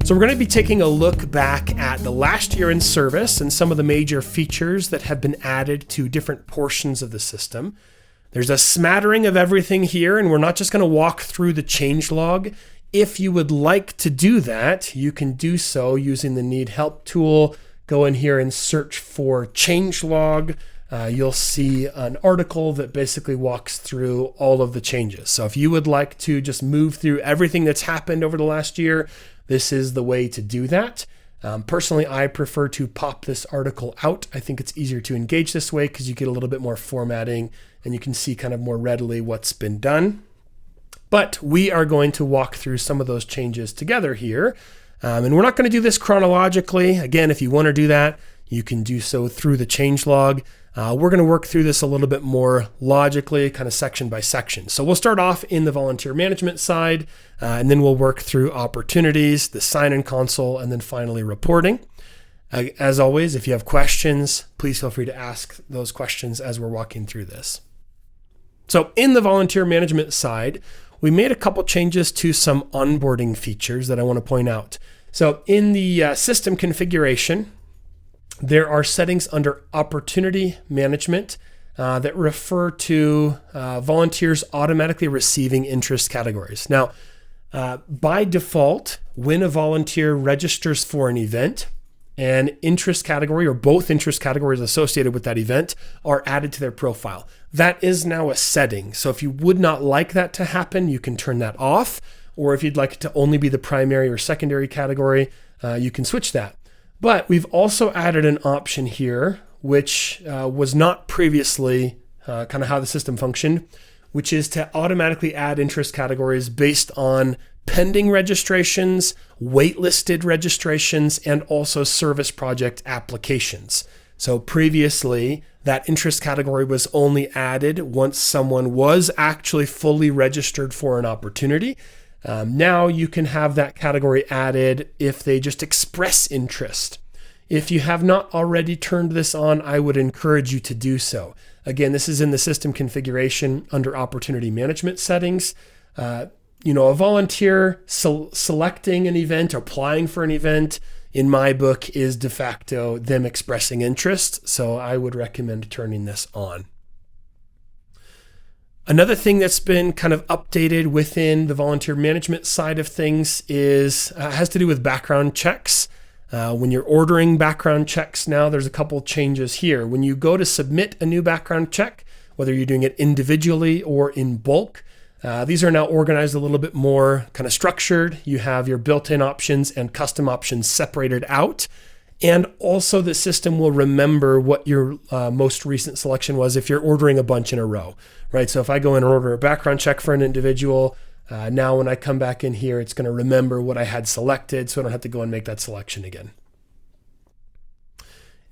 So we're going to be taking a look back at the last year in service and some of the major features that have been added to different portions of the system. There's a smattering of everything here, and we're not just going to walk through the changelog. If you would like to do that, you can do so using the Need Help tool. Go in here and search for changelog. You'll see an article that basically walks through all of the changes. So if you would like to just move through everything that's happened over the last year, this is the way to do that. Personally, I prefer to pop this article out. I think it's easier to engage this way because you get a little bit more formatting and you can see kind of more readily what's been done. But we are going to walk through some of those changes together here. And we're not going to do this chronologically. Again, if you want to do that, you can do so through the changelog. We're going to work through this a little bit more logically, kind of section by section. So we'll start off in the volunteer management side, and then we'll work through opportunities, the sign-in console, and then finally reporting. As always, if you have questions, please feel free to ask those questions as we're walking through this. So in the volunteer management side, we made a couple changes to some onboarding features that I want to point out. So in the system configuration, there are settings under opportunity management that refer to volunteers automatically receiving interest categories. Now, by default, when a volunteer registers for an event, an interest category or both interest categories associated with that event are added to their profile. That is now a setting. So if you would not like that to happen, you can turn that off. Or if you'd like it to only be the primary or secondary category, you can switch that. But we've also added an option here, which was not previously kind of how the system functioned, which is to automatically add interest categories based on pending registrations, waitlisted registrations, and also service project applications. So previously, that interest category was only added once someone was actually fully registered for an opportunity. Now you can have that category added if they just express interest. If you have not already turned this on, I would encourage you to do so. Again, this is in the system configuration under opportunity management settings. A volunteer selecting an event, applying for an event, in my book is de facto them expressing interest. So I would recommend turning this on. Another thing that's been kind of updated within the volunteer management side of things has to do with background checks. When you're ordering background checks now, there's a couple changes here. When you go to submit a new background check, whether you're doing it individually or in bulk, these are now organized a little bit more kind of structured. You have your built-in options and custom options separated out. And also the system will remember what your most recent selection was if you're ordering a bunch in a row, right? So if I go in and order a background check for an individual, now when I come back in here, it's going to remember what I had selected, so I don't have to go and make that selection again.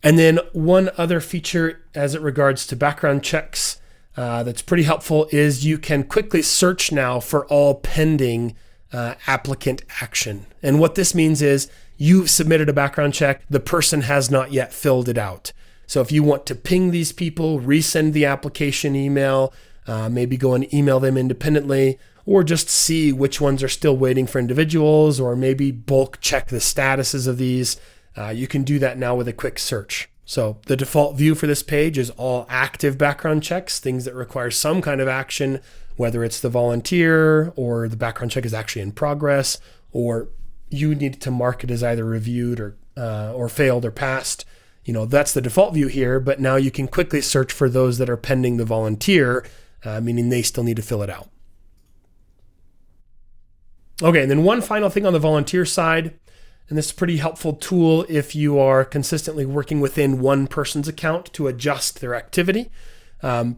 And then one other feature as it regards to background checks that's pretty helpful is you can quickly search now for all pending applicant action. And what this means is you've submitted a background check, the person has not yet filled it out. So if you want to ping these people, resend the application email, maybe go and email them independently, or just see which ones are still waiting for individuals, or maybe bulk check the statuses of these, you can do that now with a quick search. So the default view for this page is all active background checks, things that require some kind of action, whether it's the volunteer or the background check is actually in progress, or you need to mark it as either reviewed or failed or passed. That's the default view here, but now you can quickly search for those that are pending the volunteer, meaning they still need to fill it out. Okay, and then one final thing on the volunteer side, and this is a pretty helpful tool if you are consistently working within one person's account to adjust their activity.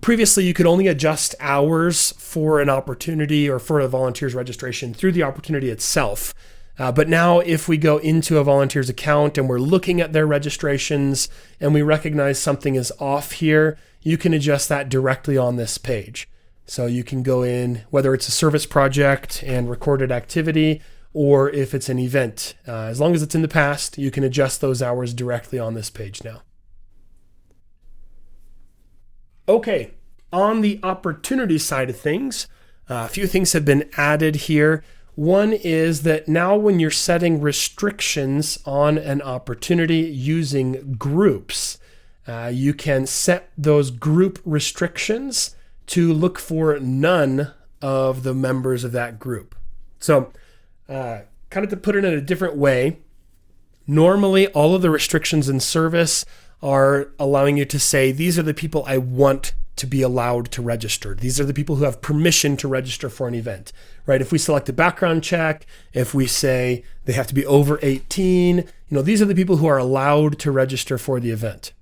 Previously, you could only adjust hours for an opportunity or for a volunteer's registration through the opportunity itself. But now if we go into a volunteer's account and we're looking at their registrations and we recognize something is off here, you can adjust that directly on this page. So you can go in, whether it's a service project and recorded activity, or if it's an event. As long as it's in the past, you can adjust those hours directly on this page now. Okay, on the opportunity side of things, a few things have been added here. One is that now when you're setting restrictions on an opportunity using groups, you can set those group restrictions to look for none of the members of that group. So kind of to put it in a different way, normally all of the restrictions in Service are allowing you to say, these are the people I want to be allowed to register. These are the people who have permission to register for an event, right? If we select a background check, if we say they have to be over 18, these are the people who are allowed to register for the event.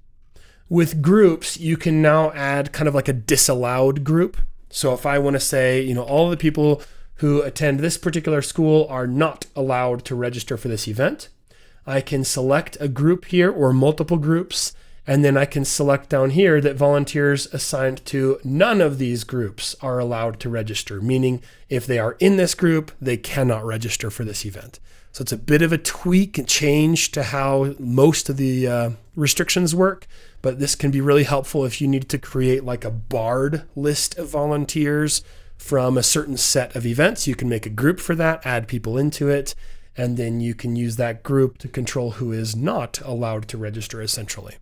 With groups, you can now add kind of like a disallowed group. So if I want to say, all of the people who attend this particular school are not allowed to register for this event, I can select a group here or multiple groups, and then I can select down here that volunteers assigned to none of these groups are allowed to register, meaning if they are in this group, they cannot register for this event. So it's a bit of a tweak and change to how most of the restrictions work, but this can be really helpful if you need to create like a barred list of volunteers from a certain set of events. You can make a group for that, add people into it, and then you can use that group to control who is not allowed to register essentially.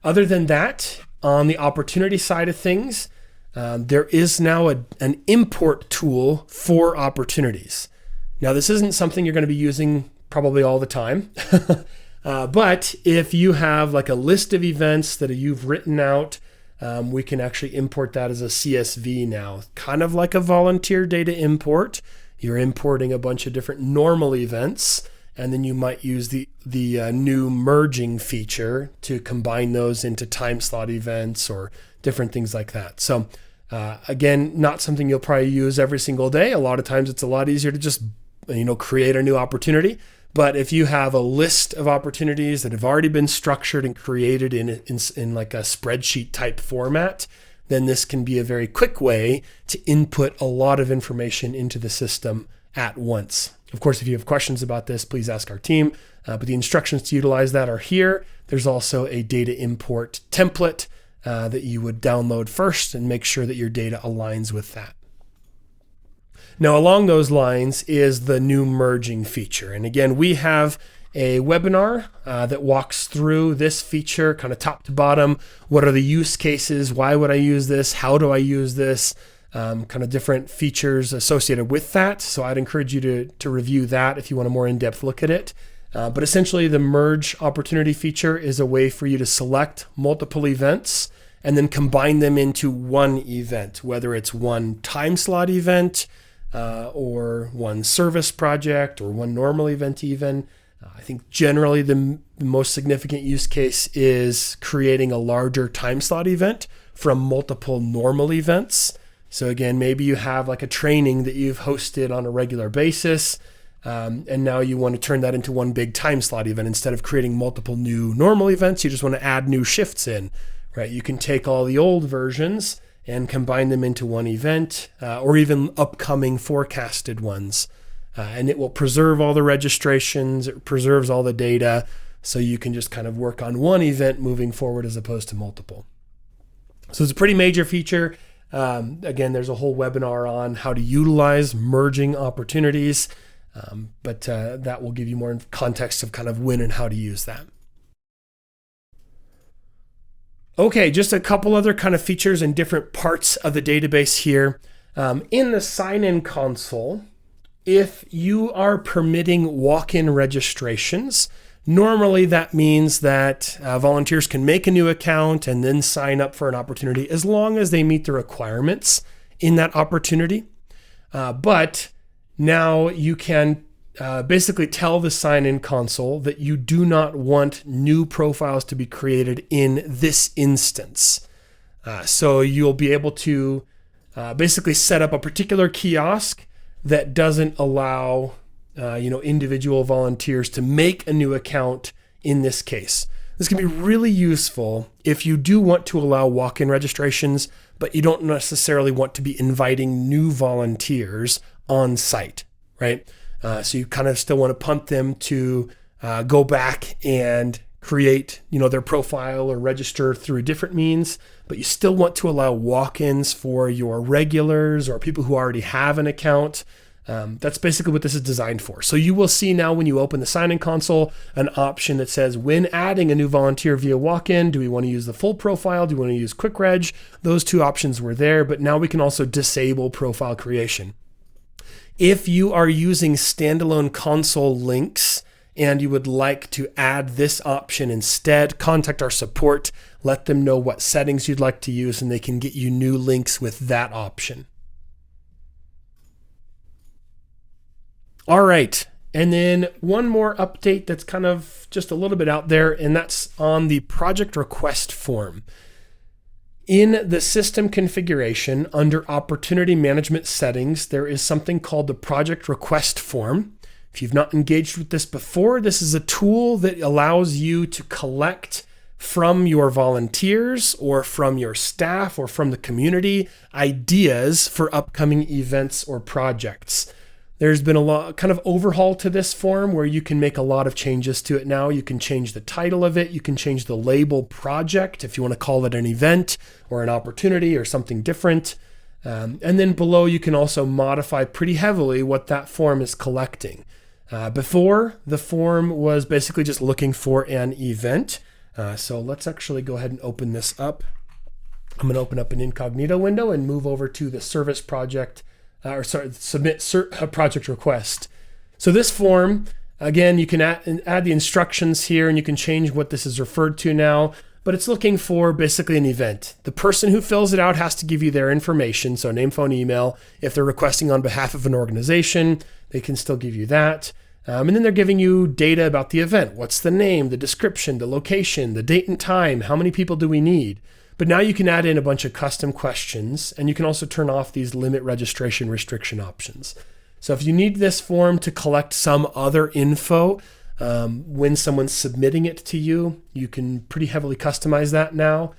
Other than that, on the opportunity side of things, there is now an import tool for opportunities. Now, this isn't something you're going to be using probably all the time, but if you have like a list of events that you've written out, we can actually import that as a CSV now, kind of like a volunteer data import. You're importing a bunch of different normal events, and then you might use the new merging feature to combine those into time slot events or different things like that. So again, not something you'll probably use every single day. A lot of times it's a lot easier to just create a new opportunity. But if you have a list of opportunities that have already been structured and created in like a spreadsheet type format, then this can be a very quick way to input a lot of information into the system at once. Of course, if you have questions about this, please ask our team, but the instructions to utilize that are here. There's also a data import template that you would download first and make sure that your data aligns with that. Now, along those lines is the new merging feature. And again, we have a webinar that walks through this feature kind of top to bottom. What are the use cases? Why would I use this? How do I use this? Kind of different features associated with that. So I'd encourage you to review that if you want a more in-depth look at it. But essentially the merge opportunity feature is a way for you to select multiple events and then combine them into one event, whether it's one time slot event or one service project or one normal event even. I think generally the most significant use case is creating a larger time slot event from multiple normal events. So again, maybe you have like a training that you've hosted on a regular basis, and now you want to turn that into one big time slot event. Instead of creating multiple new normal events, you just want to add new shifts in, right? You can take all the old versions and combine them into one event, or even upcoming forecasted ones. And it will preserve all the registrations, it preserves all the data, so you can just kind of work on one event moving forward as opposed to multiple. So it's a pretty major feature. Again, there's a whole webinar on how to utilize merging opportunities, but that will give you more context of kind of when and how to use that. Okay, just a couple other kind of features in different parts of the database here. In the sign-in console, if you are permitting walk-in registrations, normally that means that volunteers can make a new account and then sign up for an opportunity as long as they meet the requirements in that opportunity. But now you can basically tell the sign-in console that you do not want new profiles to be created in this instance. So you'll be able to basically set up a particular kiosk that doesn't allow individual volunteers to make a new account in this case. This can be really useful if you do want to allow walk-in registrations, but you don't necessarily want to be inviting new volunteers on site, right? So you kind of still want to pump them to go back and create, their profile or register through different means, but you still want to allow walk-ins for your regulars or people who already have an account. That's basically what this is designed for. So you will see now when you open the sign-in console, an option that says, when adding a new volunteer via walk-in, do we want to use the full profile? Do we want to use quick reg? Those two options were there, but now we can also disable profile creation. If you are using standalone console links and you would like to add this option instead, contact our support, let them know what settings you'd like to use, and they can get you new links with that option. All right, and then one more update that's kind of just a little bit out there, and that's on the project request form. In the system configuration, under Opportunity Management Settings, there is something called the project request form. If you've not engaged with this before, this is a tool that allows you to collect from your volunteers or from your staff or from the community ideas for upcoming events or projects. There's been a lot kind of overhaul to this form where you can make a lot of changes to it now. You can change the title of it. You can change the label project if you want to call it an event or an opportunity or something different. And then below, you can also modify pretty heavily what that form is collecting. Before, the form was basically just looking for an event. So let's actually go ahead and open this up. I'm going to open up an incognito window and move over to the service project. Submit a project request. So this form, again, you can add the instructions here and you can change what this is referred to now, but it's looking for basically an event. The person who fills it out has to give you their information, so name, phone, email. If they're requesting on behalf of an organization, they can still give you that. And then they're giving you data about the event. What's the name, the description, the location, the date and time, how many people do we need? But now you can add in a bunch of custom questions, and you can also turn off these limit registration restriction options. So if you need this form to collect some other info when someone's submitting it to you, you can pretty heavily customize that now.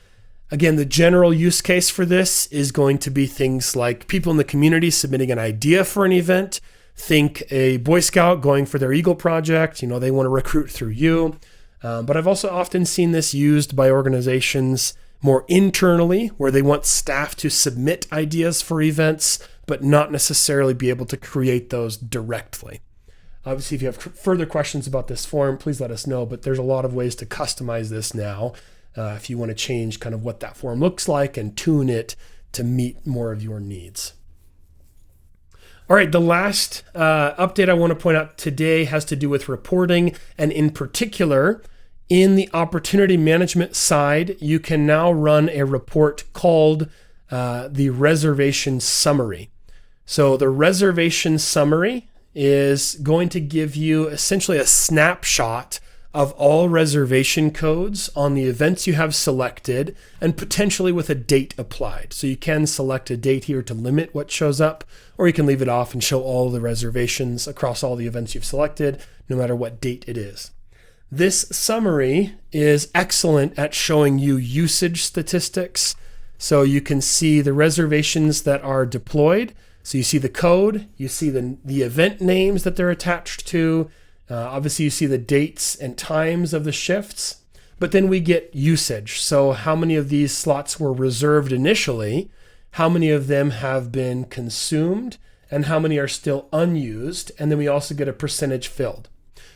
Again, the general use case for this is going to be things like people in the community submitting an idea for an event. Think a Boy Scout going for their Eagle project. They want to recruit through you. But I've also often seen this used by organizations more internally, where they want staff to submit ideas for events, but not necessarily be able to create those directly. Obviously, if you have further questions about this form, please let us know, but there's a lot of ways to customize this now if you want to change kind of what that form looks like and tune it to meet more of your needs. All right, the last update I want to point out today has to do with reporting, and in particular, in the opportunity management side, you can now run a report called the reservation summary. So the reservation summary is going to give you essentially a snapshot of all reservation codes on the events you have selected and potentially with a date applied. So you can select a date here to limit what shows up, or you can leave it off and show all the reservations across all the events you've selected, no matter what date it is. This summary is excellent at showing you usage statistics. So you can see the reservations that are deployed. So you see the code, you see the event names that they're attached to. Obviously, you see the dates and times of the shifts. But then we get usage. So how many of these slots were reserved initially, how many of them have been consumed, and how many are still unused. And then we also get a percentage filled.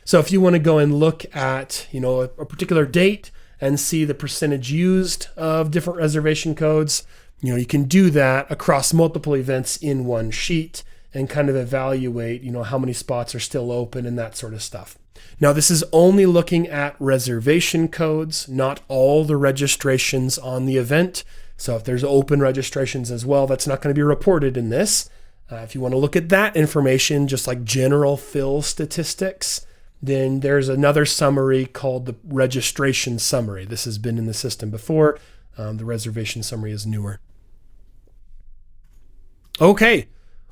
So if you want to go and look at, a particular date and see the percentage used of different reservation codes, you can do that across multiple events in one sheet and kind of evaluate, how many spots are still open and that sort of stuff. Now, this is only looking at reservation codes, not all the registrations on the event. So if there's open registrations as well, that's not going to be reported in this. If you want to look at that information, just like general fill statistics, then there's another summary called the registration summary. This has been in the system before. The reservation summary is newer. Okay,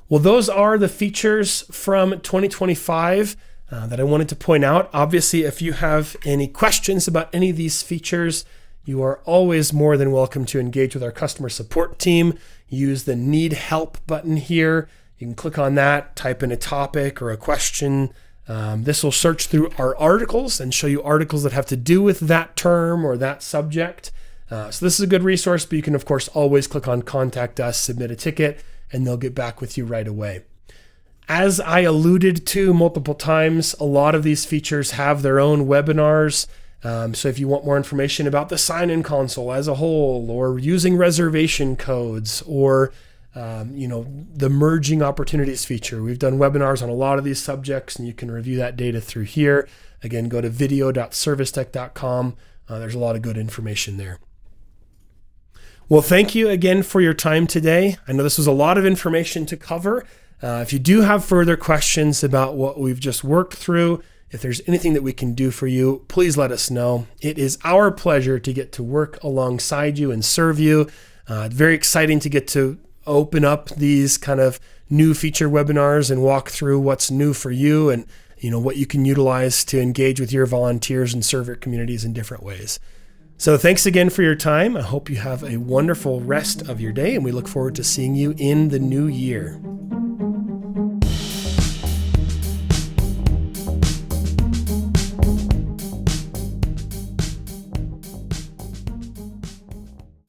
well, those are the features from 2025 that I wanted to point out. Obviously, if you have any questions about any of these features, you are always more than welcome to engage with our customer support team. Use the Need Help button here. You can click on that, type in a topic or a question, This will search through our articles and show you articles that have to do with that term or that subject. So this is a good resource, but you can, of course, always click on Contact Us, submit a ticket, and they'll get back with you right away. As I alluded to multiple times, a lot of these features have their own webinars. So if you want more information about the sign-in console as a whole, or using reservation codes, or the merging opportunities feature, we've done webinars on a lot of these subjects, and you can review that data through here. Again, go to video.servicetech.com. There's a lot of good information there. Well, thank you again for your time today. I know this was a lot of information to cover. If you do have further questions about what we've just worked through, if there's anything that we can do for you, please let us know. It is our pleasure to get to work alongside you and serve you. Very exciting to get to open up these kind of new feature webinars and walk through what's new for you and what you can utilize to engage with your volunteers and serve your communities in different ways. So thanks again for your time. I hope you have a wonderful rest of your day, and we look forward to seeing you in the new year.